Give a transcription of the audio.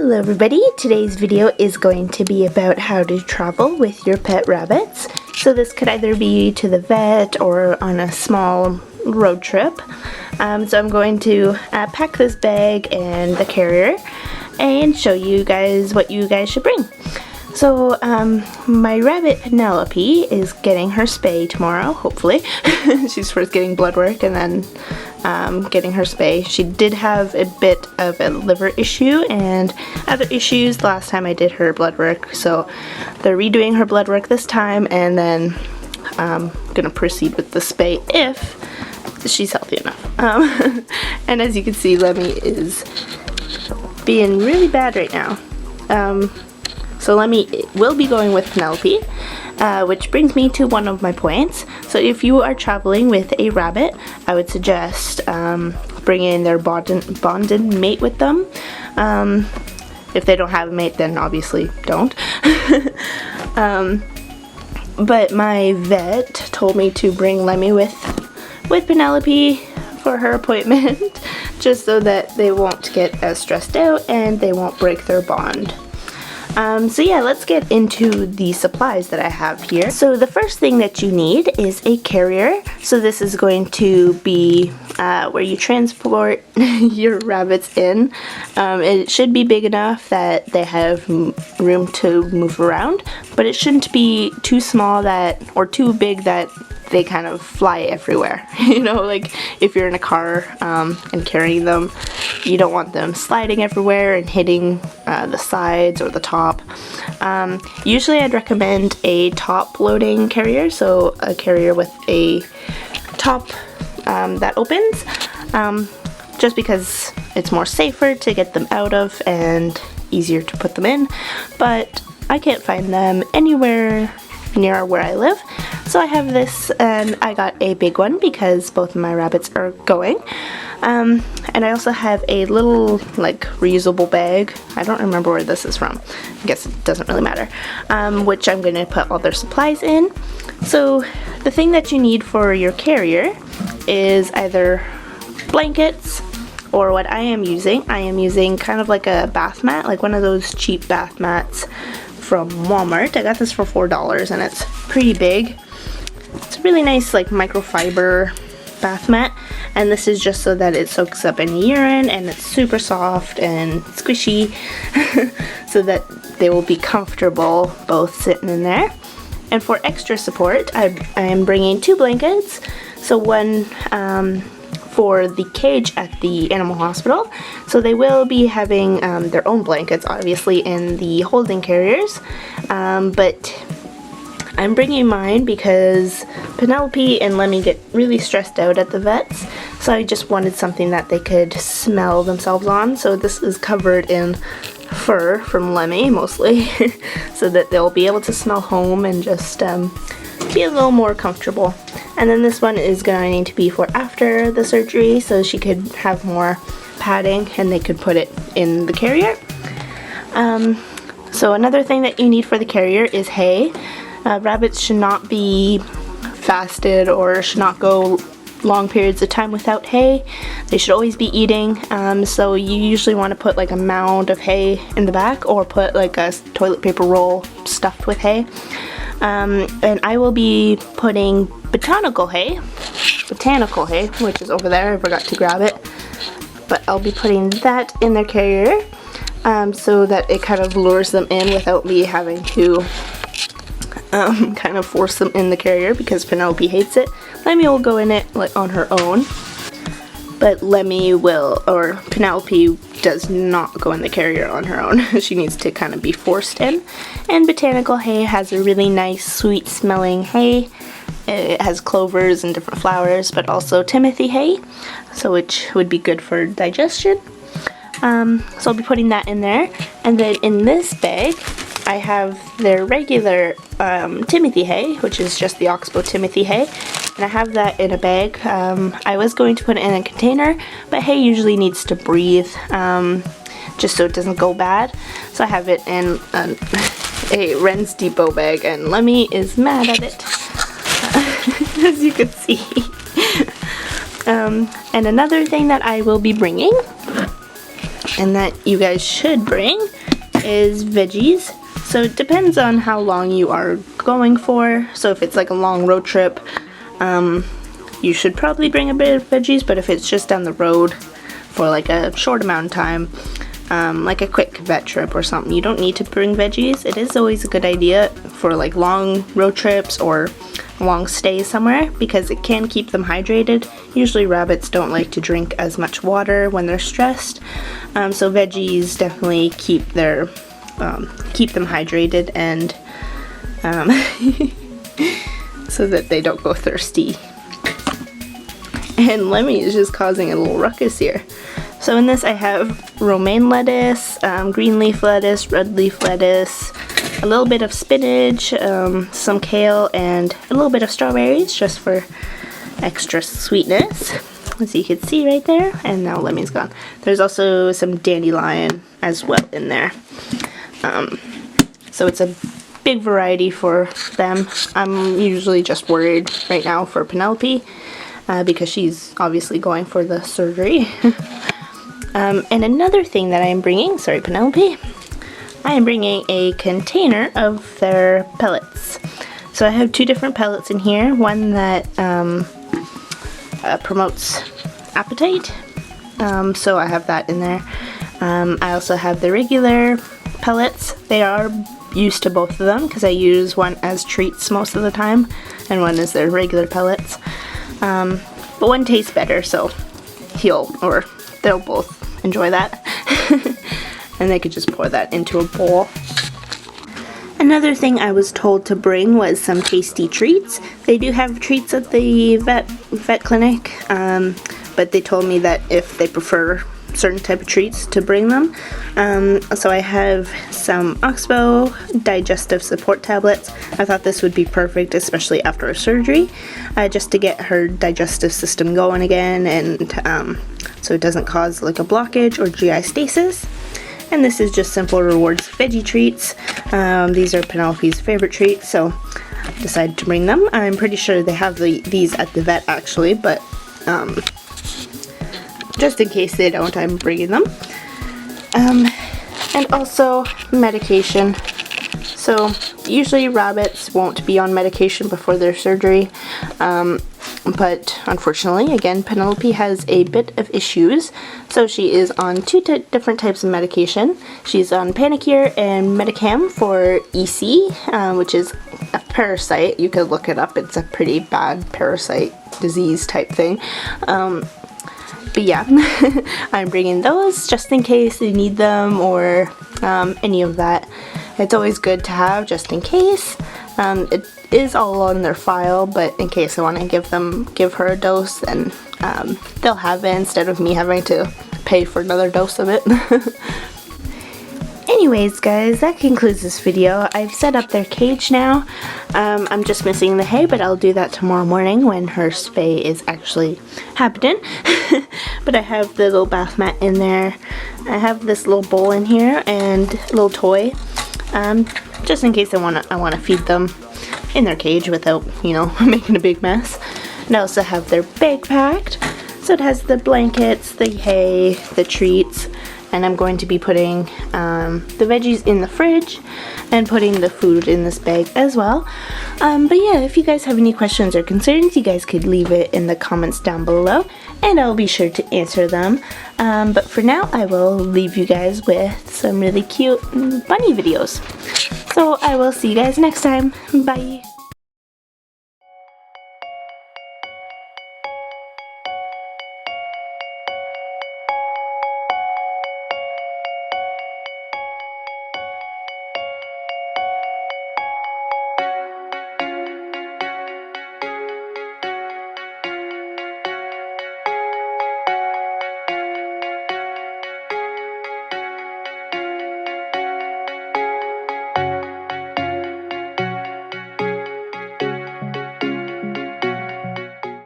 Hello everybody, today's video is going to be about how to travel with your pet rabbits. So this could either be to the vet or on a small road trip. So I'm going to pack this bag and the carrier and show you guys what you guys should bring. So my rabbit Penelope is getting her spay tomorrow, hopefully. She's first getting blood work and then getting her spay. She did have a bit of a liver issue and other issues the last time I did her blood work, so they're redoing her blood work this time, and then I'm gonna proceed with the spay if she's healthy enough. And as you can see, Lemmy is being really bad right now. So Lemmy will be going with Penelope, which brings me to one of my points. So if you are traveling with a rabbit, I would suggest bringing their bonded mate with them. If they don't have a mate, then obviously don't. But my vet told me to bring Lemmy with Penelope for her appointment, just so that they won't get as stressed out and they won't break their bond. So yeah, let's get into the supplies that I have here. So the first thing that you need is a carrier. So this is going to be where you transport your rabbits in. It should be big enough that they have room to move around, but it shouldn't be too small or too big that they kind of fly everywhere. You know, like if you're in a car and carrying them, you don't want them sliding everywhere and hitting the sides or the top. Usually I'd recommend a top loading carrier, so a carrier with a top that opens, just because it's more safer to get them out of and easier to put them in, but I can't find them anywhere near where I live. So I have this, and I got a big one because both of my rabbits are going. And I also have a little, like, reusable bag. I don't remember where this is from. I guess it doesn't really matter. Which I'm going to put all their supplies in. So the thing that you need for your carrier is either blankets, or what I am using kind of like a bath mat, like one of those cheap bath mats from Walmart. I got this for $4 and it's pretty big. It's a really nice, like, microfiber bath mat, and this is just so that it soaks up any urine, and it's super soft and squishy so that they will be comfortable both sitting in there. And for extra support, I am bringing 2 blankets, so one for the cage at the animal hospital. So they will be having their own blankets, obviously, in the holding carriers, but I'm bringing mine because Penelope and Lemmy get really stressed out at the vets, so I just wanted something that they could smell themselves on. So this is covered in fur from Lemmy, mostly, so that they'll be able to smell home and just be a little more comfortable. And then this one is going to be for after the surgery, so she could have more padding and they could put it in the carrier. So another thing that you need for the carrier is hay. Rabbits should not be fasted or should not go long periods of time without hay. They should always be eating, so you usually want to put like a mound of hay in the back, or put like a toilet paper roll stuffed with hay. And I will be putting botanical hay, which is over there. I forgot to grab it, but I'll be putting that in their carrier, so that it kind of lures them in without me having to kind of force them in the carrier, because Penelope hates it. Lemmy will go in it like on her own, but Penelope does not go in the carrier on her own. She needs to kind of be forced in. And botanical hay has a really nice, sweet smelling hay. It has clovers and different flowers, but also Timothy hay, so which would be good for digestion. So I'll be putting that in there. And then in this bag, I have their regular Timothy hay, which is just the Oxbow Timothy hay, and I have that in a bag. I was going to put it in a container, but hay usually needs to breathe, just so it doesn't go bad. So I have it in a Ren's Depot bag, and Lemmy is mad at it, as you can see. And another thing that I will be bringing, and that you guys should bring, is veggies. So it depends on how long you are going for. So if it's like a long road trip, you should probably bring a bit of veggies, but if it's just down the road for like a short amount of time, like a quick vet trip or something, you don't need to bring veggies. It is always a good idea for like long road trips or long stays somewhere because it can keep them hydrated. Usually rabbits don't like to drink as much water when they're stressed, so veggies definitely keep them hydrated and so that they don't go thirsty. And Lemmy is just causing a little ruckus here. So in this I have romaine lettuce, green leaf lettuce, red leaf lettuce, a little bit of spinach, some kale, and a little bit of strawberries just for extra sweetness, as you can see right there. And now Lemmy's gone. There's also some dandelion as well in there. So it's a big variety for them. I'm usually just worried right now for Penelope because she's obviously going for the surgery. And another thing that I am bringing, sorry Penelope, I am bringing a container of their pellets. So I have two different pellets in here, one that promotes appetite, so I have that in there. I also have the regular pellets. They are used to both of them because I use one as treats most of the time and one is their regular pellets. But one tastes better, so they'll both enjoy that. And they could just pour that into a bowl. Another thing I was told to bring was some tasty treats. They do have treats at the vet clinic, but they told me that if they prefer certain type of treats to bring them. So I have some Oxbow digestive support tablets. I thought this would be perfect, especially after a surgery, just to get her digestive system going again, and so it doesn't cause like a blockage or GI stasis. And this is just Simple Rewards veggie treats. These are Penelope's favorite treats, so I decided to bring them. I'm pretty sure they have these at the vet actually, but just in case they don't, I'm bringing them. And also medication. So usually rabbits won't be on medication before their surgery, but unfortunately, again, Penelope has a bit of issues. So she is on two different types of medication. She's on Panacur and Medicam for EC, which is a parasite. You could look it up. It's a pretty bad parasite disease type thing. But yeah, I'm bringing those just in case they need them or any of that. It's always good to have just in case. It is all on their file, but in case I want to give her a dose, then they'll have it instead of me having to pay for another dose of it. Anyways guys, that concludes this video. I've set up their cage now. I'm just missing the hay, but I'll do that tomorrow morning when her spay is actually happening. But I have the little bath mat in there. I have this little bowl in here and a little toy, just in case I want to feed them in their cage without, you know, making a big mess. And I also have their bag packed. So it has the blankets, the hay, the treats, and I'm going to be putting the veggies in the fridge and putting the food in this bag as well. But yeah, if you guys have any questions or concerns, you guys could leave it in the comments down below and I'll be sure to answer them. But for now, I will leave you guys with some really cute bunny videos. So I will see you guys next time. Bye!